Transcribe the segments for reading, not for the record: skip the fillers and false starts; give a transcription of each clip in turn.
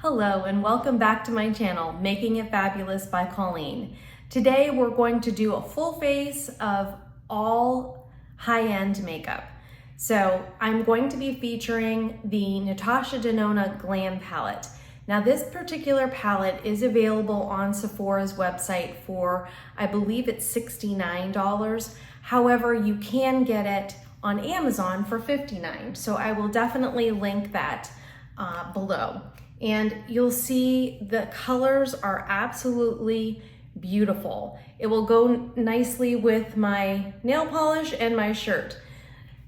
Hello and welcome back to my channel, Making It Fabulous by Colleen. Today we're going to do a full face of all high-end makeup. So I'm going to be featuring the Natasha Denona Glam Palette. Now this particular palette is available on Sephora's website for, I believe it's $69. However, you can get it on Amazon for $59. So I will definitely link that below. And you'll see the colors are absolutely beautiful. It will go nicely with my nail polish and my shirt.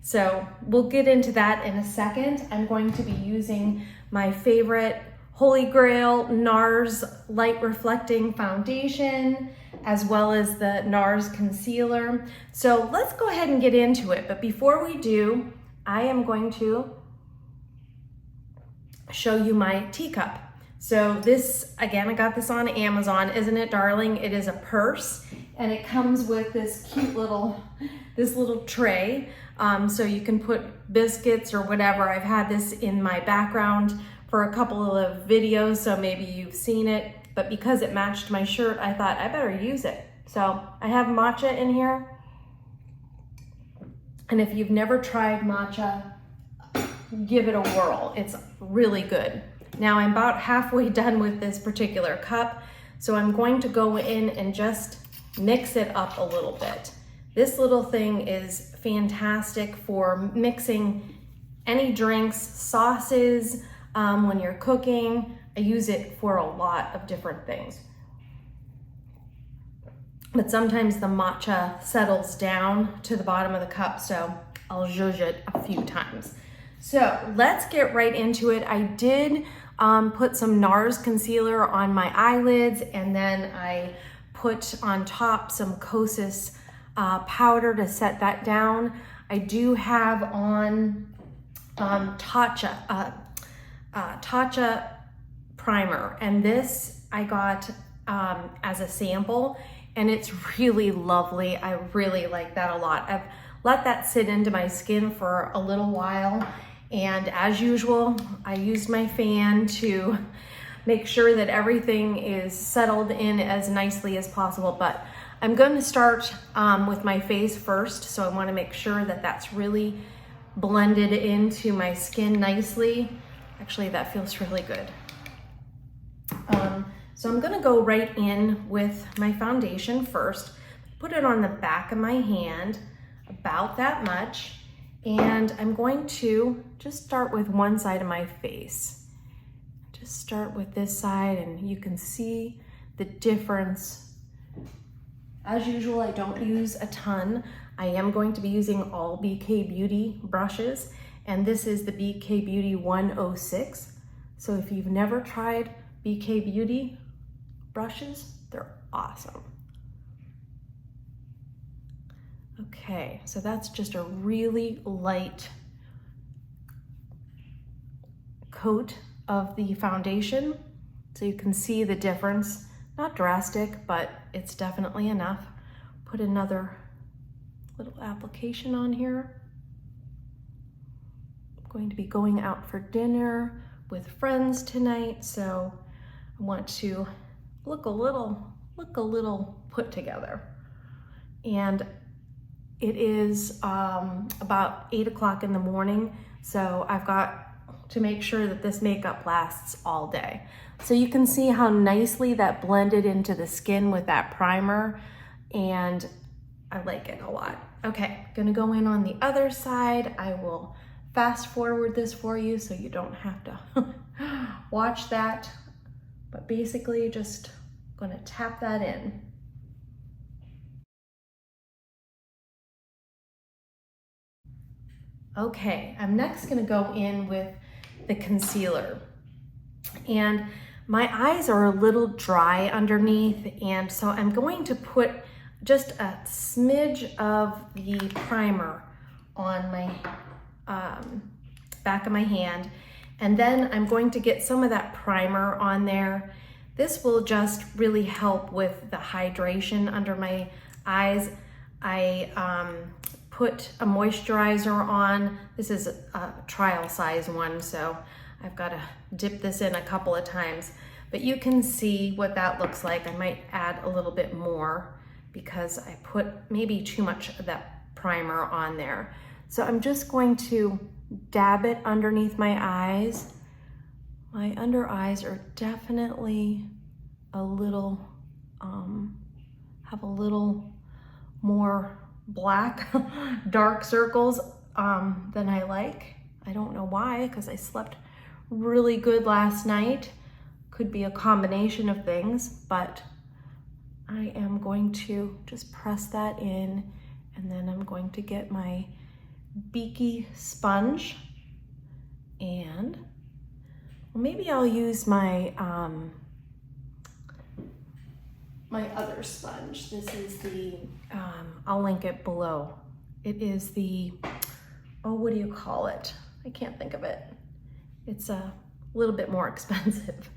So we'll get into that in a second. I'm going to be using my favorite Holy Grail NARS Light Reflecting Foundation, as well as the NARS Concealer. So let's go ahead and get into it. But before we do, I am going to show you my teacup. So this, again, I got this on Amazon. Isn't it darling? It is a purse and it comes with this cute little, tray. So you can put biscuits or whatever. I've had this in my background for a couple of videos, so maybe you've seen it, but because it matched my shirt, I thought I better use it. So I have matcha in here. And if you've never tried matcha, give it a whirl. It's really good. Now I'm about halfway done with this particular cup, so I'm going to go in and just mix it up a little bit. This little thing is fantastic for mixing any drinks, sauces, when you're cooking. I use it for a lot of different things. But sometimes the matcha settles down to the bottom of the cup, so I'll zhuzh it a few times. So let's get right into it. I did put some NARS concealer on my eyelids, and then I put on top some Kosas powder to set that down. I do have on Tatcha primer, and this I got as a sample, and it's really lovely. I really like that a lot. I've let that sit into my skin for a little while, and as usual, I used my fan to make sure that everything is settled in as nicely as possible. But I'm going to start with my face first, so I want to make sure that that's really blended into my skin nicely. Actually, that feels really good. So I'm gonna go right in with my foundation first, put it on the back of my hand, about that much, and I'm going to just start with one side of my face. Just start with this side, and you can see the difference. As usual, I don't use a ton. I am going to be using all BK Beauty brushes, and this is the BK Beauty 106. So if you've never tried BK Beauty brushes, they're awesome. Okay, so that's just a really light coat of the foundation. So you can see the difference. Not drastic, but it's definitely enough. Put another little application on here. I'm going to be going out for dinner with friends tonight, so I want to look a little put together. And it is about 8 o'clock in the morning, so I've got to make sure that this makeup lasts all day. So you can see how nicely that blended into the skin with that primer, and I like it a lot. Okay, gonna go in on the other side. I will fast forward this for you so you don't have to watch that, but basically just gonna tap that in. Okay, I'm next gonna go in with the concealer. And my eyes are a little dry underneath, and so I'm going to put just a smidge of the primer on my back of my hand, and then I'm going to get some of that primer on there. This will just really help with the hydration under my eyes. I put a moisturizer on. This is a trial size one, so I've got to dip this in a couple of times, but you can see what that looks like. I might add a little bit more because I put maybe too much of that primer on there. So I'm just going to dab it underneath my eyes. My under eyes are definitely a little, have a little more black, dark circles than I like. I don't know why, because I slept really good last night. Could be a combination of things, but I am going to just press that in, and then I'm going to get my beaky sponge, and maybe I'll use my my other sponge. This is the, I'll link it below. It is the, oh, what do you call it? I can't think of it. It's a little bit more expensive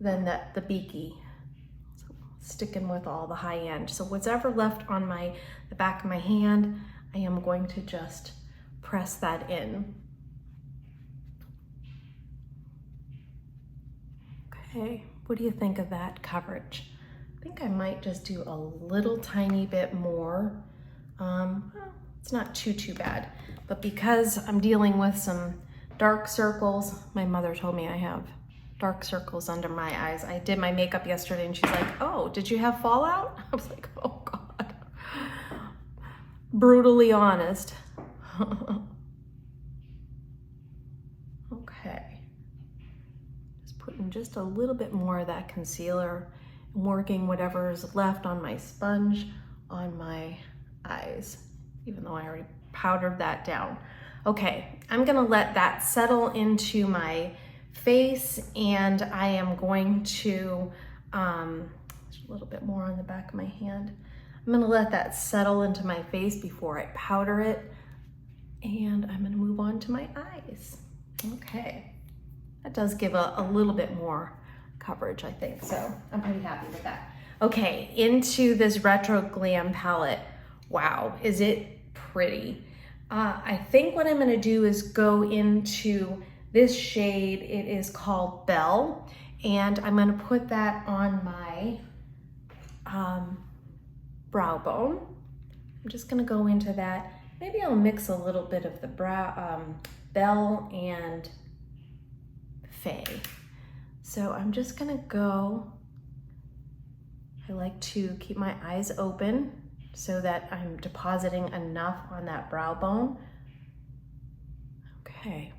than the beaky. So sticking with all the high end. So whatever left on the back of my hand, I am going to just press that in. Okay, what do you think of that coverage? I think I might just do a little tiny bit more. Well, it's not too bad, but because I'm dealing with some dark circles, my mother told me I have dark circles under my eyes. I did my makeup yesterday and she's like, oh, did you have fallout? I was like, oh God. Brutally honest. Okay. Just putting just a little bit more of that concealer and working whatever is left on my sponge on my eyes, even though I already powdered that down. Okay, I'm gonna let that settle into my face, and I am going to, a little bit more on the back of my hand. I'm gonna let that settle into my face before I powder it, and I'm gonna move on to my eyes. Okay, that does give a little bit more coverage, I think, so I'm pretty happy with that. Okay, into this Retro Glam palette. Wow, is it pretty. I think what I'm gonna do is go into this shade. It is called Belle, and I'm gonna put that on my brow bone. I'm just gonna go into that. Maybe I'll mix a little bit of the Belle and Faye. So I'm just gonna go, I like to keep my eyes open so that I'm depositing enough on that brow bone. Okay,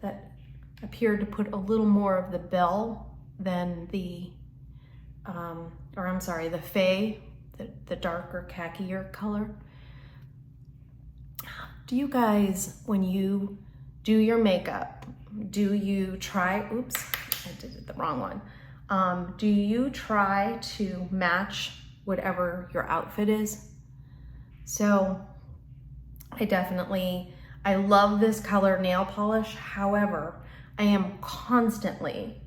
that appeared to put a little more of the Belle than the, the Faye, the darker khakier color. Do you guys, when you do your makeup, do you try, oops, I did it the wrong one. Do you try to match whatever your outfit is? So I love this color nail polish. However, I am constantly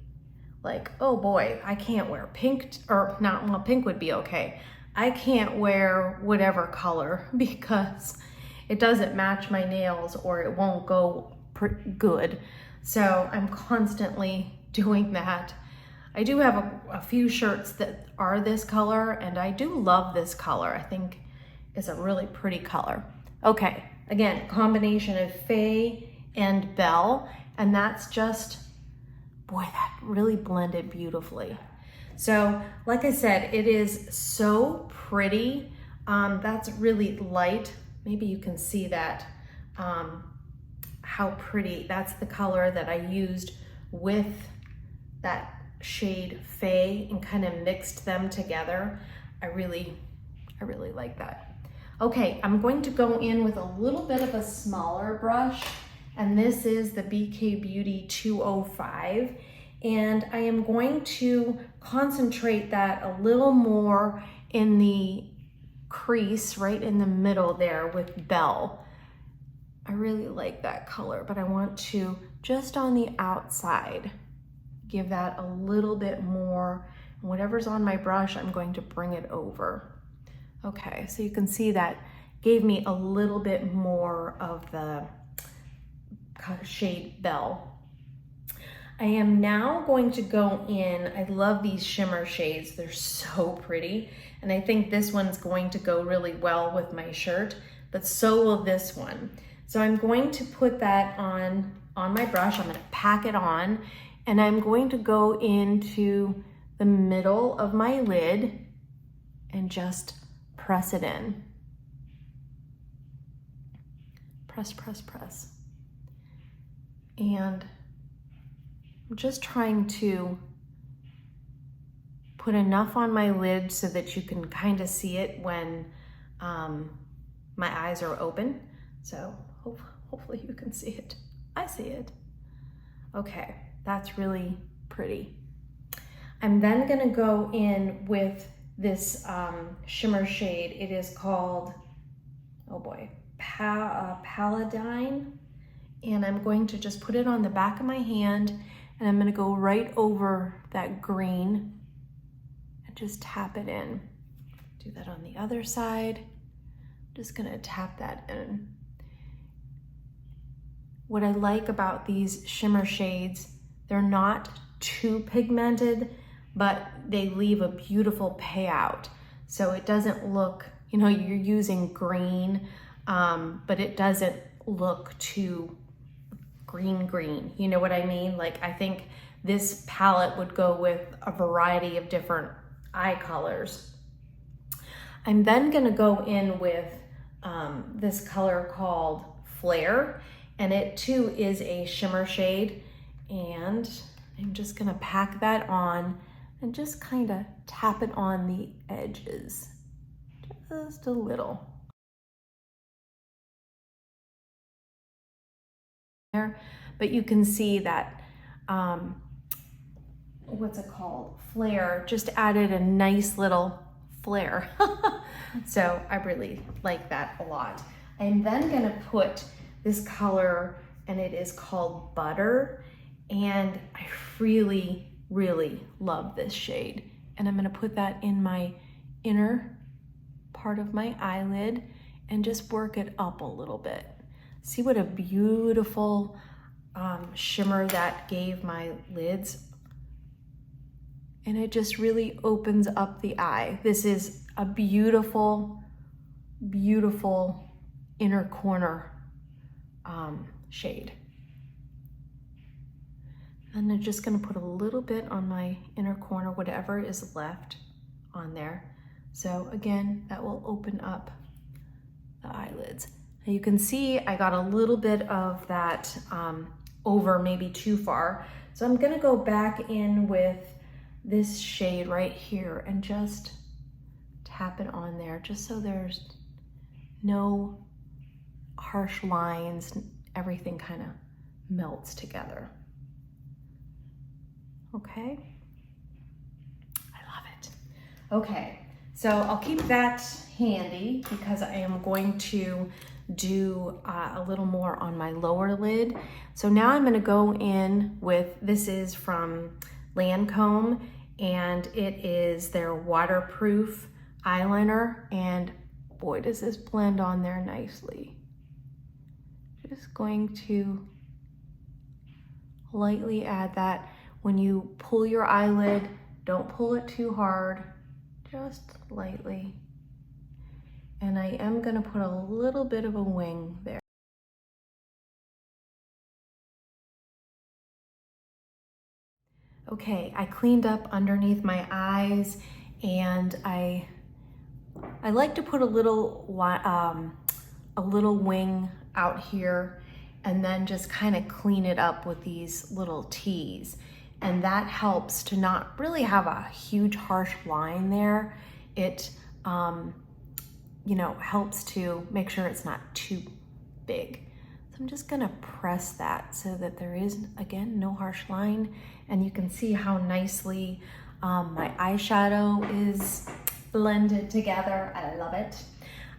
like, oh boy, I can't wear pink, or not, well, pink would be okay. I can't wear whatever color because it doesn't match my nails or it won't go good. So I'm constantly doing that. I do have a few shirts that are this color, and I do love this color. I think it's a really pretty color. Okay, again, combination of Faye and Belle, and that's just, boy, that really blended beautifully. So, like I said, it is so pretty. That's really light. Maybe you can see that, how pretty. That's the color that I used with that shade Faye and kind of mixed them together. I really like that. Okay, I'm going to go in with a little bit of a smaller brush, and this is the BK Beauty 205, and I am going to concentrate that a little more in the crease right in the middle there with Belle. I really like that color, but I want to just on the outside give that a little bit more. Whatever's on my brush, I'm going to bring it over. Okay, so you can see that gave me a little bit more of the shade Belle. I am now going to go in, I love these shimmer shades, they're so pretty, and I think this one's going to go really well with my shirt, but so will this one. So I'm going to put that on my brush, I'm gonna pack it on, and I'm going to go into the middle of my lid and just press it in. Press, press, press. And I'm just trying to put enough on my lid so that you can kind of see it when my eyes are open. So hopefully you can see it. I see it. Okay, that's really pretty. I'm then gonna go in with this shimmer shade. It is called, oh boy, Paladine. And I'm going to just put it on the back of my hand, and I'm gonna go right over that green and just tap it in. Do that on the other side. Just gonna tap that in. What I like about these shimmer shades, they're not too pigmented, but they leave a beautiful payout. So it doesn't look, you know, you're using green, but it doesn't look too green, you know what I mean? Like, I think this palette would go with a variety of different eye colors. I'm then gonna go in with this color called Flare, and it too is a shimmer shade, and I'm just gonna pack that on and just kind of tap it on the edges, just a little. But you can see that, what's it called? Flare just added a nice little flare. So I really like that a lot. I'm then gonna put this color, and it is called Butter, and I really, really love this shade. And I'm gonna put that in my inner part of my eyelid and just work it up a little bit. See what a beautiful shimmer that gave my lids. And it just really opens up the eye. This is a beautiful, beautiful inner corner shade. And I'm just gonna put a little bit on my inner corner, whatever is left on there. So again, that will open up the eyelids. Now you can see I got a little bit of that over maybe too far. So I'm gonna go back in with this shade right here and just tap it on there, just so there's no harsh lines, everything kind of melts together. Okay, I love it. Okay, so I'll keep that handy because I am going to do a little more on my lower lid. So now I'm gonna go in with, this is from Lancome, and it is their waterproof eyeliner, and boy, does this blend on there nicely. Just going to lightly add that. When you pull your eyelid, don't pull it too hard, just lightly. And I am gonna put a little bit of a wing there. Okay, I cleaned up underneath my eyes, and I like to put a little wing out here, and then just kind of clean it up with these little T's. And that helps to not really have a huge harsh line there. It you know, helps to make sure it's not too big. So I'm just gonna press that so that there is, again, no harsh line, and you can see how nicely my eyeshadow is blended together. I love it.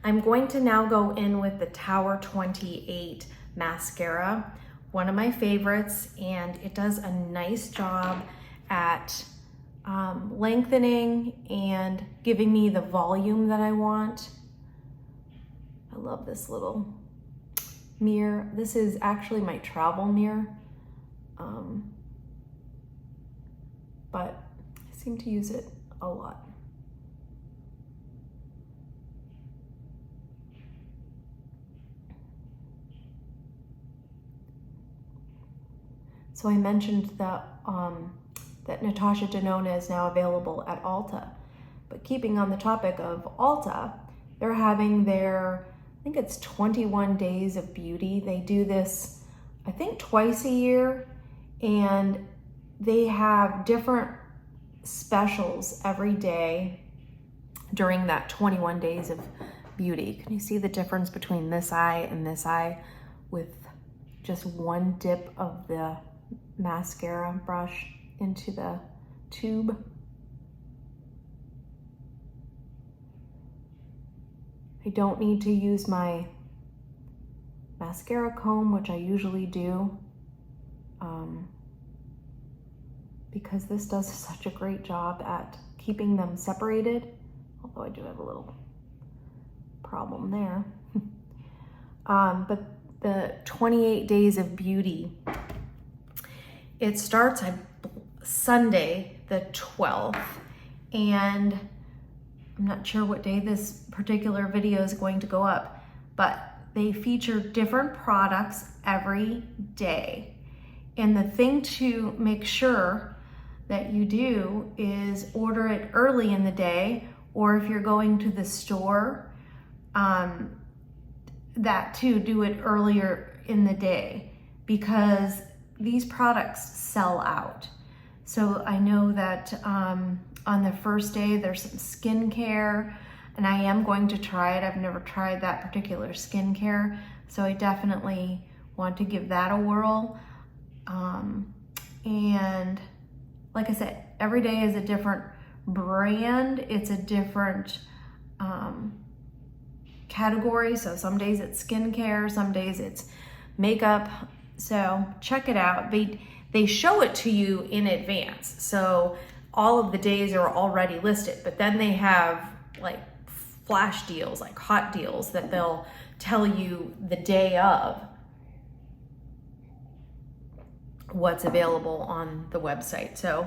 I'm going to now go in with the Tower 28 mascara, one of my favorites, and it does a nice job at lengthening and giving me the volume that I want. I love this little mirror. This is actually my travel mirror. but I seem to use it a lot. So I mentioned that that Natasha Denona is now available at Ulta. But keeping on the topic of Ulta, they're having their, I think it's 21 Days of Beauty. They do this, I think, twice a year, and they have different specials every day during that 21 Days of Beauty. Can you see the difference between this eye and this eye with just one dip of the mascara brush into the tube? I don't need to use my mascara comb, which I usually do, because this does such a great job at keeping them separated, although I do have a little problem there. But the 28 Days of Beauty, it starts on Sunday the 12th, and I'm not sure what day this particular video is going to go up, but they feature different products every day. And the thing to make sure that you do is order it early in the day, or if you're going to the store, that too, do it earlier in the day, because these products sell out. So I know that on the first day there's some skincare, and I am going to try it. I've never tried that particular skincare, so I definitely want to give that a whirl. And like I said, every day is a different brand. It's a different category. So some days it's skincare, some days it's makeup. So check it out. They show it to you in advance. So all of the days are already listed, but then they have like flash deals, like hot deals that they'll tell you the day of what's available on the website. So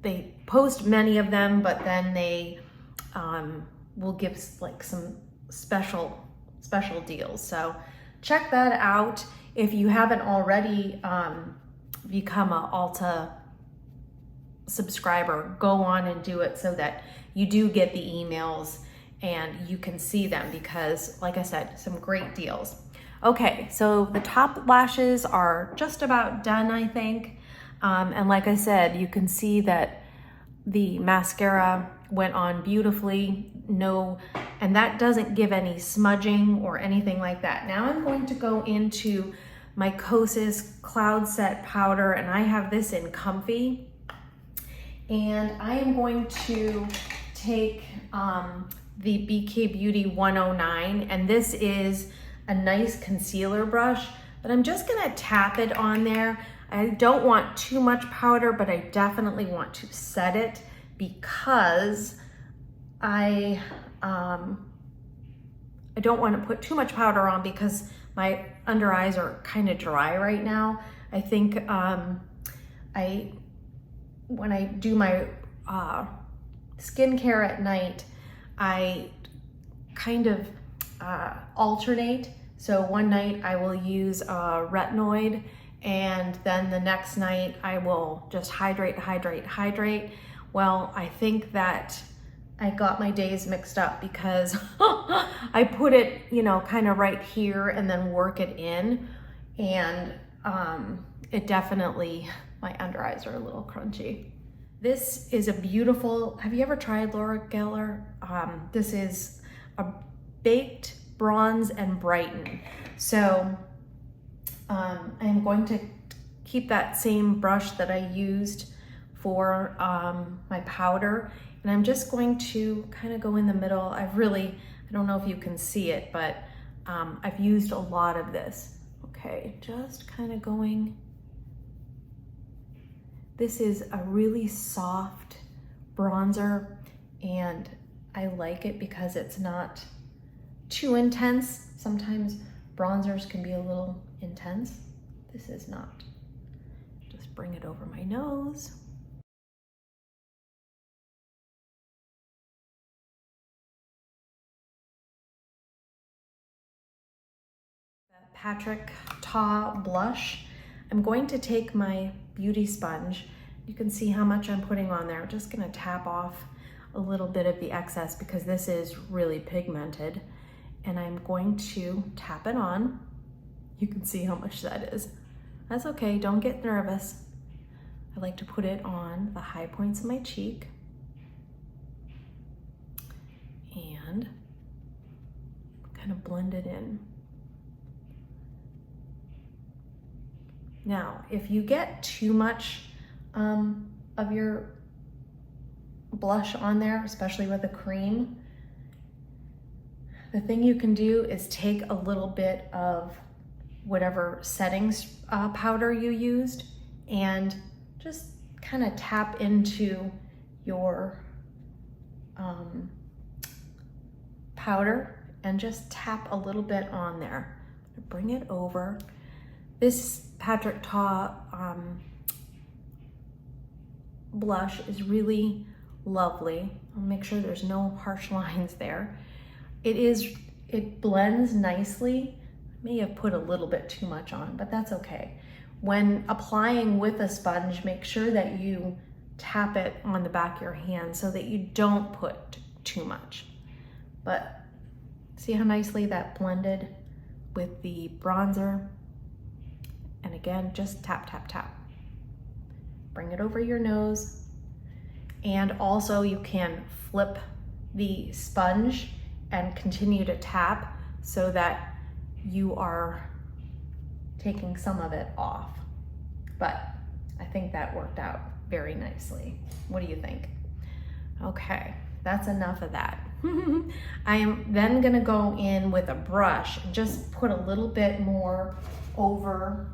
they post many of them, but then they will give like some special deals. So check that out. If you haven't already become a Ulta subscriber, go on and do it so that you do get the emails and you can see them, because like I said, some great deals. Okay, so the top lashes are just about done, I think. And like I said, you can see that the mascara went on beautifully. And that doesn't give any smudging or anything like that. Now I'm going to go into my Kosas Cloud Set Powder, and I have this in Comfy. And I am going to take the BK Beauty 109, and this is a nice concealer brush, but I'm just gonna tap it on there. I don't want too much powder, but I definitely want to set it, because I don't want to put too much powder on because my under eyes are kind of dry right now. I think when I do my skincare at night, I kind of alternate. So one night I will use a retinoid, and then the next night I will just hydrate. Well, I think that I got my days mixed up because I put it, kind of right here and then work it in. And it definitely, my under eyes are a little crunchy. This is a beautiful, have you ever tried Laura Geller? This is a baked bronze and brighten. So I'm going to keep that same brush that I used for my powder, and I'm just going to kind of go in the middle. I don't know if you can see it, but I've used a lot of this. Okay, just kind of going. This is a really soft bronzer, and I like it because it's not too intense. Sometimes bronzers can be a little intense. This is not. Just bring it over my nose. Patrick Ta blush. I'm going to take my beauty sponge. You can see how much I'm putting on there. I'm just gonna tap off a little bit of the excess because this is really pigmented. And I'm going to tap it on. You can see how much that is. That's okay, don't get nervous. I like to put it on the high points of my cheek. And kind of blend it in. Now, if you get too much of your blush on there, especially with the cream, the thing you can do is take a little bit of whatever settings powder you used and just kind of tap into your powder and just tap a little bit on there. Bring it over. This Patrick Ta blush is really lovely. I'll make sure there's no harsh lines there. It blends nicely. I may have put a little bit too much on, but that's okay. When applying with a sponge, make sure that you tap it on the back of your hand so that you don't put too much. But see how nicely that blended with the bronzer? And again, just tap, tap, tap. Bring it over your nose. And also you can flip the sponge and continue to tap so that you are taking some of it off. But I think that worked out very nicely. What do you think? Okay, that's enough of that. I am then gonna go in with a brush and just put a little bit more over.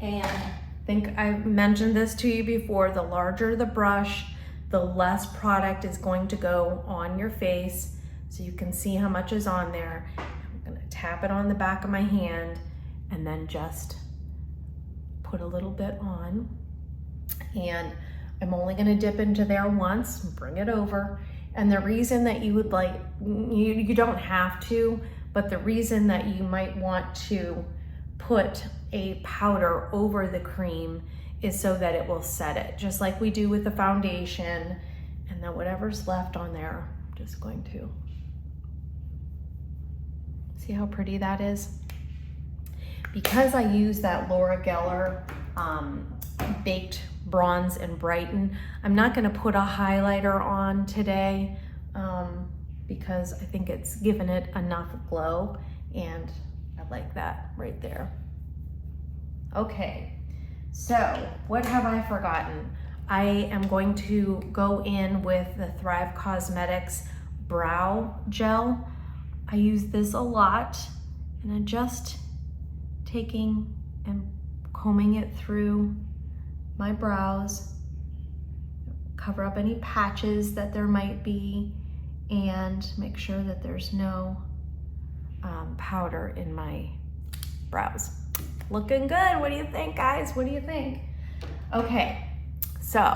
And I think I've mentioned this to you before, the larger the brush, the less product is going to go on your face. So you can see how much is on there. I'm gonna tap it on the back of my hand and then just put a little bit on. And I'm only gonna dip into there once, bring it over. And the reason that you would like, you don't have to, but the reason that you might want to put a powder over the cream is so that it will set it, just like we do with the foundation. And then whatever's left on there, I'm just going to, see how pretty that is? Because I use that Laura Geller Baked Bronze and Brighten, I'm not gonna put a highlighter on today because I think it's given it enough glow, and I like that right there. Okay, so what have I forgotten? I am going to go in with the Thrive Cosmetics Brow Gel. I use this a lot, and I'm just taking and combing it through my brows, cover up any patches that there might be, and make sure that there's no powder in my brows. Looking good. What do you think, guys? What do you think? Okay, so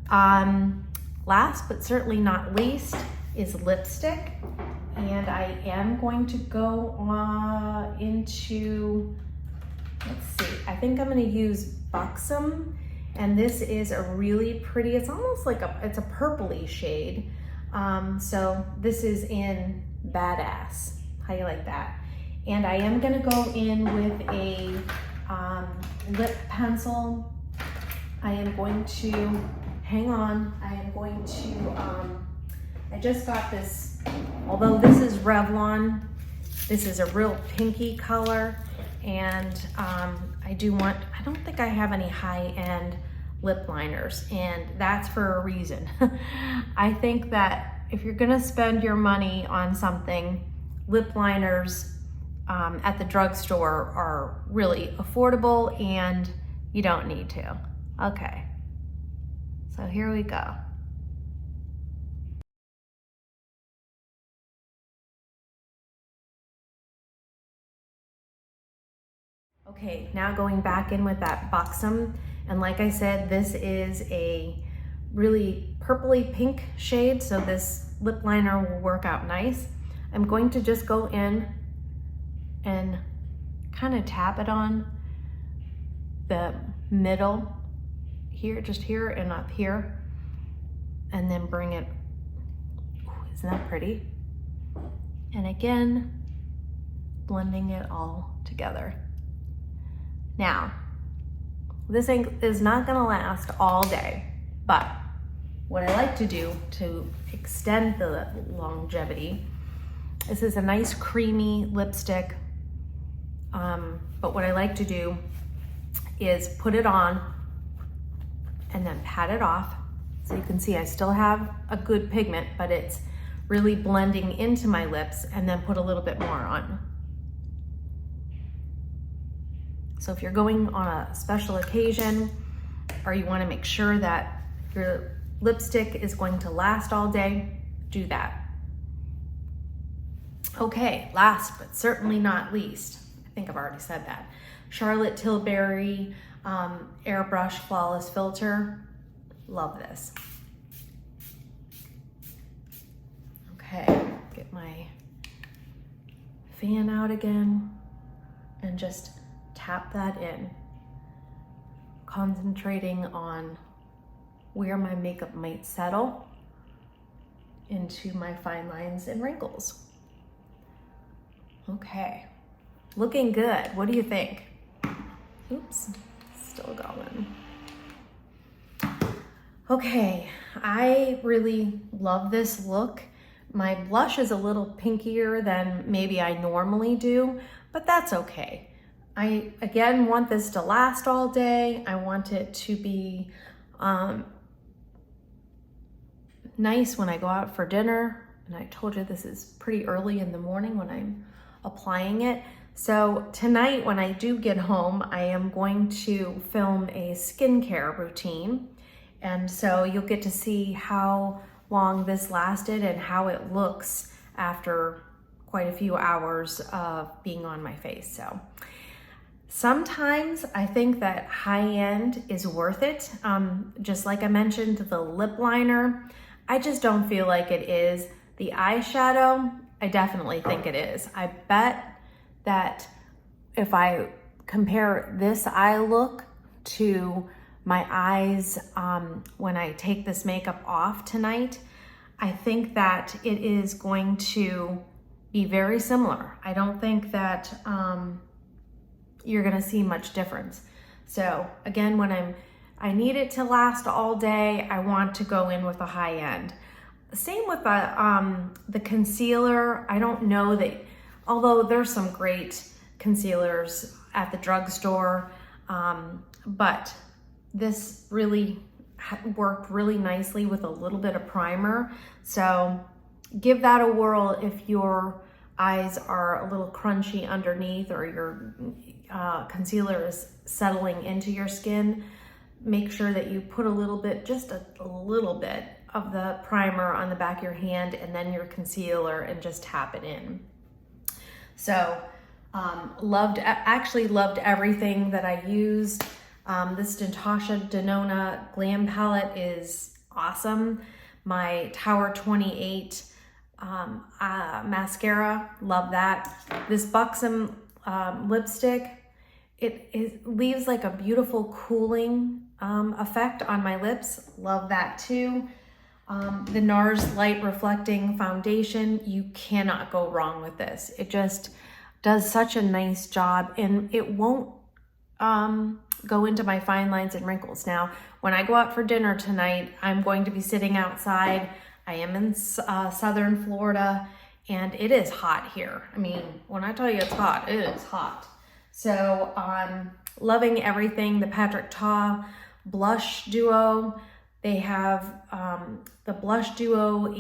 last but certainly not least is lipstick. And I am going to go into, let's see, I think I'm gonna use Buxom. And this is a really pretty, it's almost like it's a purpley shade. So this is in Badass. How do you like that? And I am gonna go in with a lip pencil. I am going to, hang on, I am going to, I just got this, although this is Revlon, this is a real pinky color. And I don't think I have any high-end lip liners, and that's for a reason. I think that if you're gonna spend your money on something, lip liners at the drugstore are really affordable and you don't need to. Okay, so here we go. Okay, now going back in with that Buxom, and like I said, this is a really purpley pink shade, so this lip liner will work out nice. I'm going to just go in and kind of tap it on the middle here, just here and up here, and then bring it, ooh, isn't that pretty? And again, blending it all together. Now, this ink is not gonna last all day, but what I like to do to extend the longevity, this is a nice creamy lipstick, but what I like to do is put it on and then pat it off. So you can see I still have a good pigment, but it's really blending into my lips, and then put a little bit more on. So if you're going on a special occasion, or you want to make sure that your lipstick is going to last all day, do that. Okay, last but certainly not least, I think I've already said that, Charlotte Tilbury Airbrush Flawless Filter. Love this. Okay, get my fan out again and just tap that in, concentrating on where my makeup might settle into my fine lines and wrinkles. Okay, looking good. What do you think? Oops, still going. Okay, I really love this look. My blush is a little pinkier than maybe I normally do, but that's okay. I, again, want this to last all day. I want it to be nice when I go out for dinner. And I told you this is pretty early in the morning when I'm applying it. So tonight when I do get home, I am going to film a skincare routine. And so you'll get to see how long this lasted and how it looks after quite a few hours of being on my face. So sometimes I think that high end is worth it. Just like I mentioned, the lip liner, I just don't feel like it is. The eyeshadow, I definitely think it is. I bet that if I compare this eye look to my eyes when I take this makeup off tonight, I think that it is going to be very similar. I don't think that you're gonna see much difference. So again, when I need it to last all day, I want to go in with a high end. Same with the concealer. I don't know that, although there's some great concealers at the drugstore, but this really worked really nicely with a little bit of primer. So give that a whirl if your eyes are a little crunchy underneath, or your concealer is settling into your skin. Make sure that you put a little bit, just a little bit of the primer on the back of your hand, and then your concealer, and just tap it in. So actually loved everything that I used. This Natasha Denona Glam Palette is awesome. My Tower 28 mascara, love that. This Buxom lipstick, it leaves like a beautiful cooling effect on my lips. Love that too. The NARS Light Reflecting Foundation, you cannot go wrong with this. It just does such a nice job, and it won't go into my fine lines and wrinkles. Now, when I go out for dinner tonight, I'm going to be sitting outside. I am in southern Florida, and it is hot here. I mean, when I tell you it's hot, it is hot. So I'm loving everything. The Patrick Ta Blush Duo. They have the Blush Duo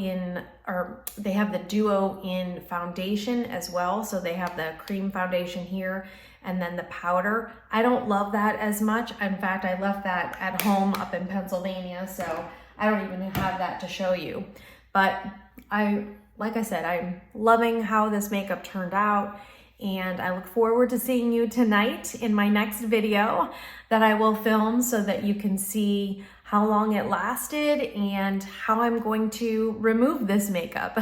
they have the Duo in foundation as well. So they have the cream foundation here, and then the powder. I don't love that as much. In fact, I left that at home up in Pennsylvania, so I don't even have that to show you. But like I said, I'm loving how this makeup turned out, and I look forward to seeing you tonight in my next video that I will film, so that you can see how long it lasted, and how I'm going to remove this makeup.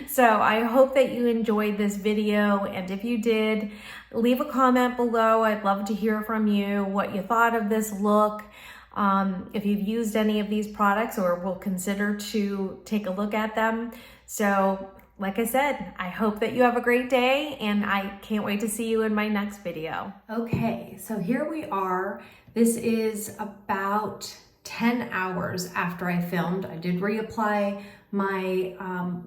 So I hope that you enjoyed this video, and if you did, leave a comment below. I'd love to hear from you what you thought of this look. If you've used any of these products or will consider to take a look at them. So like I said, I hope that you have a great day, and I can't wait to see you in my next video. Okay, so here we are. This is about 10 hours after I filmed. I did reapply my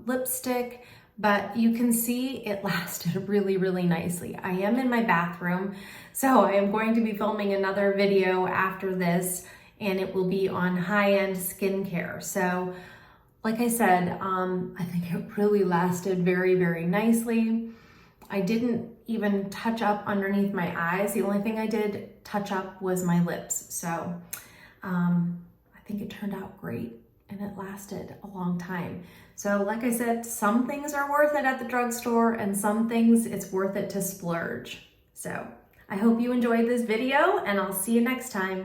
lipstick, but you can see it lasted really, really nicely. I am in my bathroom, so I am going to be filming another video after this, and it will be on high-end skincare. So like I said, I think it really lasted very, very nicely. I didn't even touch up underneath my eyes. The only thing I did touch up was my lips. So I think it turned out great, and it lasted a long time. So like I said, some things are worth it at the drugstore, and some things it's worth it to splurge. So I hope you enjoyed this video, and I'll see you next time.